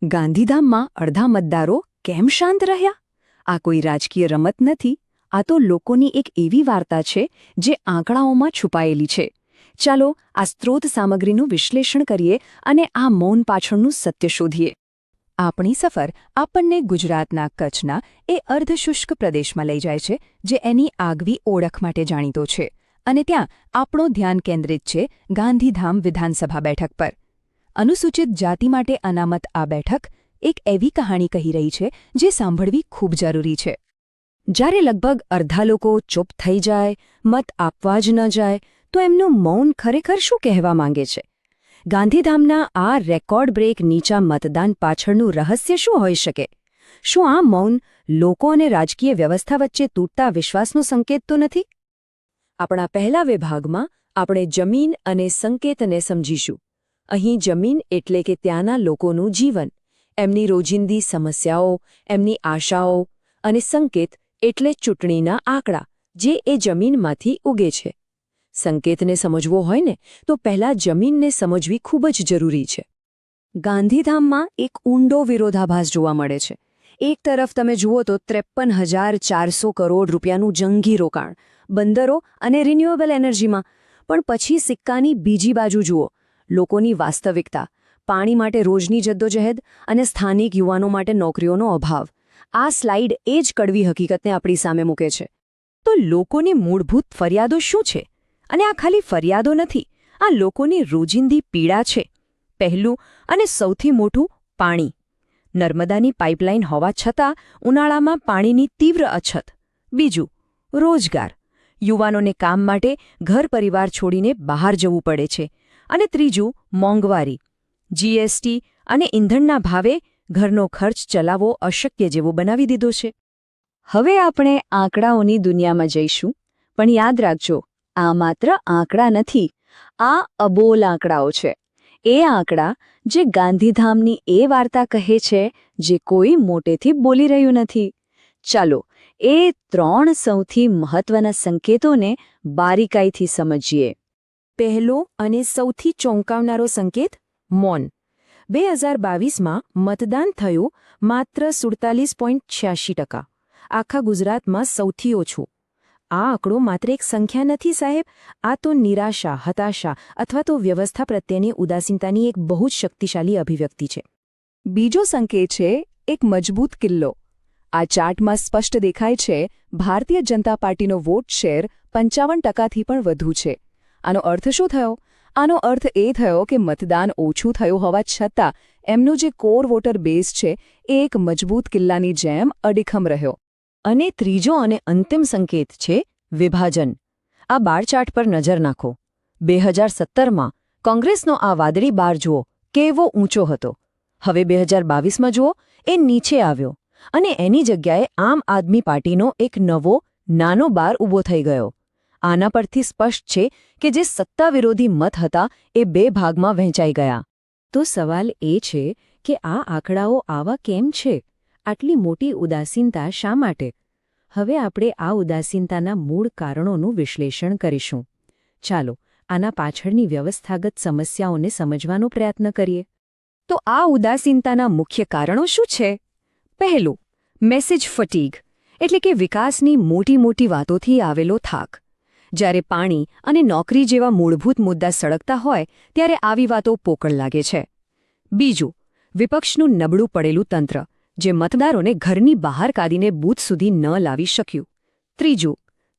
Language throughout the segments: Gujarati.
ગાંધીધામમાં અડધા મતદારો કેમ શાંત રહ્યા? આ કોઈ રાજકીય રમત નથી, આ તો લોકોની એક એવી વાર્તા છે જે આંકડાઓમાં છુપાયેલી છે. ચાલો આ સ્ત્રોત સામગ્રીનું વિશ્લેષણ કરીએ અને આ મૌન પાછળનું સત્ય શોધીએ. આપણી સફર આપણને ગુજરાતના કચ્છના એ અર્ધશુષ્ક પ્રદેશમાં લઈ જાય છે જે એની આગવી ઓળખ માટે જાણીતો છે, અને ત્યાં આપણું ધ્યાન કેન્દ્રિત છે ગાંધીધામ વિધાનસભા બેઠક પર. અનુસૂચિત જાતિ માટે અનામત આ બેઠક એક એવી કહાણી કહી રહી છે જે સાંભળવી ખૂબ જરૂરી છે. જ્યારે લગભગ અડધા લોકો ચૂપ થઈ જાય, મત આપવા જ ન જાય, તો એમનું મૌન ખરેખર શું કહેવા માંગે છે? ગાંધીધામના આ રેકોર્ડ બ્રેક નીચા મતદાન પાછળનું રહસ્ય શું હોઈ શકે? શું આ મૌન લોકો અને રાજકીય વ્યવસ્થા વચ્ચે તૂટતા વિશ્વાસનો સંકેત તો નથી? આપણા પહેલા વિભાગમાં આપણે જમીન અને સંકેતને સમજીશું. અહીં જમીન એટલે કે ત્યાંના લોકોનું જીવન, એમની રોજિંદી સમસ્યાઓ, એમની આશાઓ, અને સંકેત એટલે ચૂંટણીના આંકડા જે એ જમીનમાંથી ઉગે છે. સંકેતને સમજવો હોય ને તો પહેલાં જમીનને સમજવી ખૂબ જ જરૂરી છે. ગાંધીધામમાં એક ઊંડો વિરોધાભાસ જોવા મળે છે. એક તરફ તમે જુઓ તો 53,400 કરોડ રૂપિયાનું જંગી રોકાણ, બંદરો અને રિન્યુએબલ એનર્જીમાં, પણ પછી સિક્કાની બીજી બાજુ જુઓ, લોકોની વાસ્તવિકતા, પાણી માટે રોજની જદ્દોજહેદ અને સ્થાનિક યુવાનો માટે નોકરીઓનો અભાવ. આ સ્લાઇડ એ જ કડવી હકીકતને આપણી સામે મૂકે છે. તો લોકોની મૂળભૂત ફરિયાદો શું છે? અને આ ખાલી ફરિયાદો નથી, આ લોકોની રોજિંદી પીડા છે. પહેલું અને સૌથી મોટું, પાણી. નર્મદાની પાઇપલાઇન હોવા છતાં ઉનાળામાં પાણીની તીવ્ર અછત. બીજું, રોજગાર. યુવાનોને કામ માટે ઘર પરિવાર છોડીને બહાર જવું પડે છે. અને ત્રીજું, મોંઘવારી. જીએસટી અને ઇંધણના ભાવે ઘરનો ખર્ચ ચલાવવો અશક્ય જેવો બનાવી દીધો છે. હવે આપણે આંકડાઓની દુનિયામાં જઈશું, પણ યાદ રાખજો, આ માત્ર આંકડા નથી, આ અબોલ આંકડાઓ છે. એ આંકડા જે ગાંધીધામની એ વાર્તા કહે છે જે કોઈ મોટેથી બોલી રહ્યું નથી. ચાલો એ 3 સૌથી મહત્વના સંકેતોને બારીકાઈથી સમજીએ. પહેલો અને સૌથી ચોંકાવનારો સંકેત, મૌન. 2022માં મતદાન થયું માત્ર 47.86%. આખા ગુજરાતમાં સૌથી ઓછું. આ આંકડો માત્ર એક સંખ્યા નથી સાહેબ, આ તો નિરાશા, હતાશા અથવા તો વ્યવસ્થા પ્રત્યેની ઉદાસીનતાની એક બહુ જ શક્તિશાળી અભિવ્યક્તિ છે. બીજો સંકેત છે એક મજબૂત કિલ્લો. આ ચાર્ટમાં સ્પષ્ટ દેખાય છે ભારતીય જનતા પાર્ટીનો વોટ શેર 55%થી પણ વધુ છે. આનો અર્થ શું થયો? આનો અર્થ એ થયો કે મતદાન ઓછું થયું હોવા છતાં એમનું જે કોર વોટર બેઝ છે એ એક મજબૂત કિલ્લાની જેમ અડીખમ રહ્યો. અને ત્રીજો અને અંતિમ સંકેત છે વિભાજન. આ બાર ચાર્ટ પર નજર નાખો. 2017માં કોંગ્રેસનો આ વાદળી બાર જુઓ કેવો ઊંચો હતો. હવે 2022માં જુઓ એ નીચે આવ્યો, અને એની જગ્યાએ આમ આદમી પાર્ટીનો એક નવો નાનો બાર ઊભો થઈ ગયો. આના પરથી સ્પષ્ટ છે કે જે સત્તા વિરોધી મત હતા એ 2 ભાગમાં વહેંચાઈ ગયા. તો સવાલ એ છે કે આ આંકડાઓ આવા કેમ છે? આટલી મોટી ઉદાસીનતા શા માટે? હવે આપણે આ ઉદાસીનતાના મૂળ કારણોનું વિશ્લેષણ કરીશું. ચાલો આના પાછળની વ્યવસ્થાગત સમસ્યાઓને સમજવાનો પ્રયત્ન કરીએ. તો આ ઉદાસીનતાના મુખ્ય કારણો શું છે? પહેલું, મેસેજ ફટીગ, એટલે કે વિકાસની મોટી મોટી વાતોથી આવેલો થાક. જ્યારે પાણી અને નોકરી જેવા મૂળભૂત મુદ્દા સળગતા હોય ત્યારે આવી વાતો પોકળ લાગે છે. બીજું, વિપક્ષનું નબળું પડેલું તંત્ર, જે મતદારોને ઘરની બહાર કાઢીને બૂથ સુધી ન લાવી શક્યું. ત્રીજું,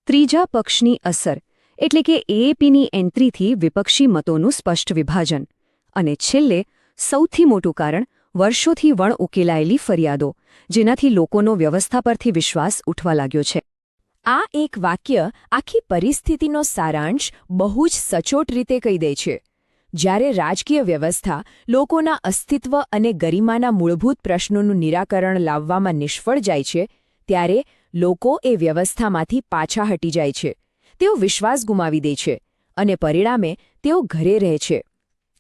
ત્રીજા પક્ષની અસર, એટલે કે એએપીની એન્ટ્રીથી વિપક્ષી મતોનું સ્પષ્ટ વિભાજન. અને છેલ્લે સૌથી મોટું કારણ, વર્ષોથી વણ ઉકેલાયેલી ફરિયાદો, જેનાથી લોકોનો વ્યવસ્થા પરથી વિશ્વાસ ઉઠવા લાગ્યો છે. આ એક વાક્ય આખી પરિસ્થિતિનો સારાંશ બહુ જ સચોટ રીતે કહી દે છે. જ્યારે રાજકીય વ્યવસ્થા લોકોના અસ્તિત્વ અને ગરિમાના મૂળભૂત પ્રશ્નોનું નિરાકરણ લાવવામાં નિષ્ફળ જાય છે, ત્યારે લોકો એ વ્યવસ્થામાંથી પાછા હટી જાય છે. તેઓ વિશ્વાસ ગુમાવી દે છે, અને પરિણામે તેઓ ઘરે રહે છે.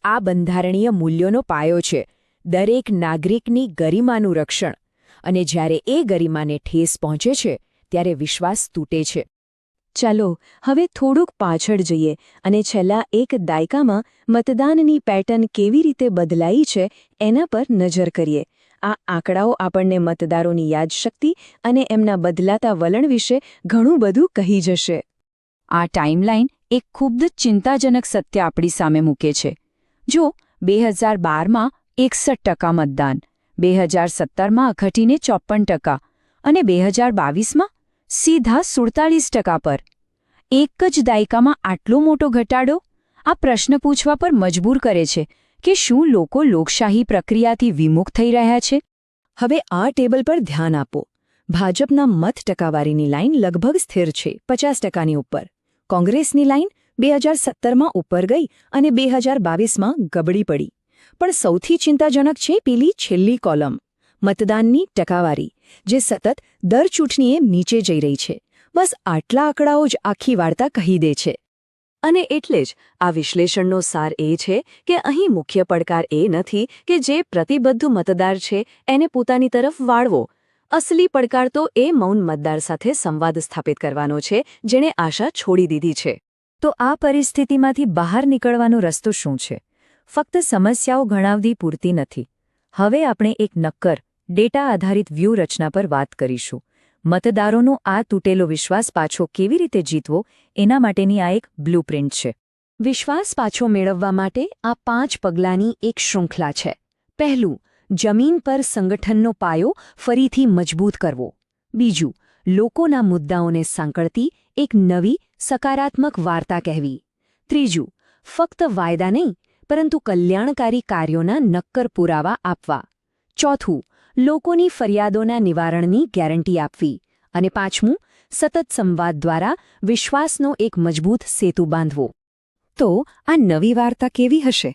આ બંધારણીય મૂલ્યોનો પાયો છે, દરેક નાગરિકની ગરિમાનું રક્ષણ. અને જ્યારે એ ગરિમાને ઠેસ પહોંચે છે ત્યારે વિશ્વાસ તૂટે છે. ચાલો હવે થોડુંક પાછળ જઈએ અને છેલ્લા એક દાયકામાં મતદાનની પેટર્ન કેવી રીતે બદલાઈ છે એના પર નજર કરીએ. આ આંકડાઓ આપણને મતદારોની યાદશક્તિ અને એમના બદલાતા વલણ વિશે ઘણું બધું કહી જશે. આ ટાઈમલાઈન એક ખૂબ જ ચિંતાજનક સત્ય આપણી સામે મૂકે છે. જો 2012માં 61% મતદાન, 2017માં ઘટીને 54% અને 2022માં સીધા 47% પર. એક જ દાયકામાં આટલો મોટો ઘટાડો આ પ્રશ્ન પૂછવા પર મજબૂર કરે છે કે શું લોકો લોકશાહી પ્રક્રિયાથી વિમુખ થઈ રહ્યા છે? હવે આ ટેબલ પર ધ્યાન આપો. ભાજપના મત ટકાવારીની લાઇન લગભગ સ્થિર છે, 50%ની ઉપર. કોંગ્રેસની લાઇન 2017માં ઉપર ગઈ અને 2022માં ગબડી પડી. પણ સૌથી ચિંતાજનક છે પેલી છેલ્લી કોલમ, મતદાનની ટકાવારી, જે સતત દર ચૂંટણીએ નીચે જઈ રહી છે. બસ આટલા આંકડાઓ જ આખી વાર્તા કહી દે છે. અને એટલે જ આ વિશ્લેષણનો સાર એ છે કે અહીં મુખ્ય પડકાર એ નથી કે જે પ્રતિબદ્ધ મતદાર છે એને પોતાની તરફ વાળવો. અસલી પડકાર તો એ મૌન મતદાર સાથે સંવાદ સ્થાપિત કરવાનો છે જેણે આશા છોડી દીધી છે. તો આ પરિસ્થિતિમાંથી બહાર નીકળવાનો રસ્તો શું છે? ફક્ત સમસ્યાઓ ગણાવવી પૂરતી નથી. હવે આપણે એક નક્કર, ડેટા આધારિત વ્યૂહરચના પર વાત કરીશું. મતદારોનો આ તૂટેલો વિશ્વાસ પાછો કેવી રીતે જીતવો એના માટેની આ એક બ્લુપ્રિન્ટ છે. વિશ્વાસ પાછો મેળવવા માટે આ 5 પગલાંની એક શૃંખલા છે. પહેલું, જમીન પર સંગઠનનો પાયો ફરીથી મજબૂત કરવો. બીજું, લોકોના મુદ્દાઓને સાંકળતી એક નવી, સકારાત્મક વાર્તા કહેવી. ત્રીજું, ફક્ત વાયદા નહીં પરંતુ કલ્યાણકારી કાર્યોના નક્કર પુરાવા આપવા. ચોથું, લોકોની ફરિયાદોના નિવારણની ગેરંટી આપવી. અને પાંચમું, સતત સંવાદ દ્વારા વિશ્વાસનો એક મજબૂત સેતુ બાંધવો. તો આ નવી વાર્તા કેવી હશે?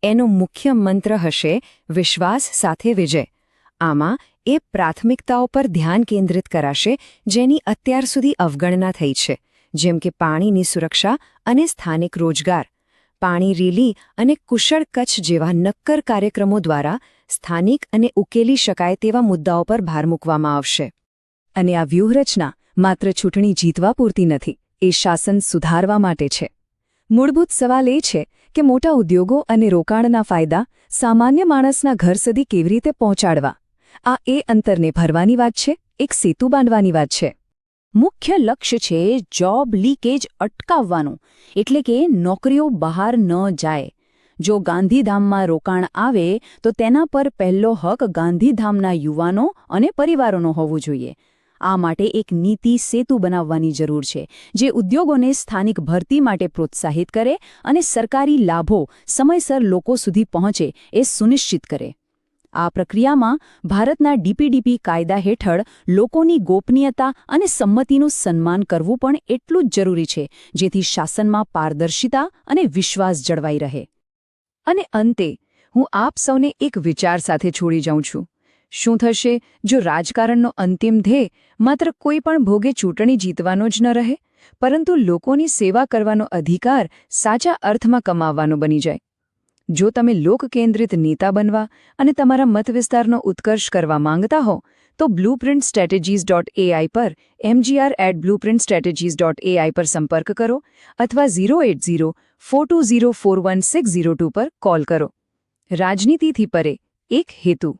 એનો મુખ્ય મંત્ર હશે વિશ્વાસ સાથે વિજય. આમાં એ પ્રાથમિકતાઓ પર ધ્યાન કેન્દ્રિત કરાશે જેની અત્યાર સુધી અવગણના થઈ છે, જેમ કે પાણીની સુરક્ષા અને સ્થાનિક રોજગાર. પાણી રેલી અને કુશળ કચ્છ જેવા નક્કર કાર્યક્રમો દ્વારા સ્થાનિક અને ઉકેલી શકાય તેવા મુદ્દાઓ પર ભાર મૂકવામાં આવશે. અને આ વ્યૂહરચના માત્ર ચૂંટણી જીતવા પૂરતી નથી, એ શાસન સુધારવા માટે છે. મૂળભૂત સવાલ એ છે કે મોટા ઉદ્યોગો અને રોકાણના ફાયદા સામાન્ય માણસના ઘર સુધી કેવી રીતે પહોંચાડવા. આ એ અંતરને ભરવાની વાત છે, એક સેતુ બાંધવાની વાત છે. મુખ્ય લક્ષ્ય છે જોબ લીકેજ અટકાવવાનું, એટલે કે નોકરીઓ બહાર ન જાય. જો ગાંધીધામમાં રોકાણ આવે તો તેના પર પહેલો હક ગાંધીધામના યુવાનો અને પરિવારોનો હોવો જોઈએ. આ માટે એક નીતિ સેતુ બનાવવાની જરૂર છે જે ઉદ્યોગોને સ્થાનિક ભરતી માટે પ્રોત્સાહિત કરે અને સરકારી લાભો સમયસર લોકો સુધી પહોંચે એ સુનિશ્ચિત કરે. આ પ્રક્રિયામાં ભારતના ડીપીડીપી કાયદા હેઠળ લોકોની ગોપનીયતા અને સંમતિનું સન્માન કરવું પણ એટલું જ જરૂરી છે, જેથી શાસનમાં પારદર્શિતા અને વિશ્વાસ જળવાઈ રહે. અને અંતે હું આપ સૌને એક વિચાર સાથે છોડી જાઉં છું. શું થશે જો રાજકારણનો અંતિમ ધ્યેય માત્ર કોઈ પણ ભોગે ચૂંટણી જીતવાનો જ ન રહે, પરંતુ લોકોની સેવા કરવાનો અધિકાર સાચા અર્થમાં કમાવવાનો બની જાય? જો તમે લોકકેન્દ્રિત નેતા બનવા અને તમારા મતવિસ્તારનો ઉત્કર્ષ કરવા માંગતા હો, તો blueprintstrategies.ai પર mgr@blueprintstrategies.ai પર સંપર્ક કરો અથવા 08042041602 પર કોલ કરો. રાજનીતિથી પરે, એક હેતુ.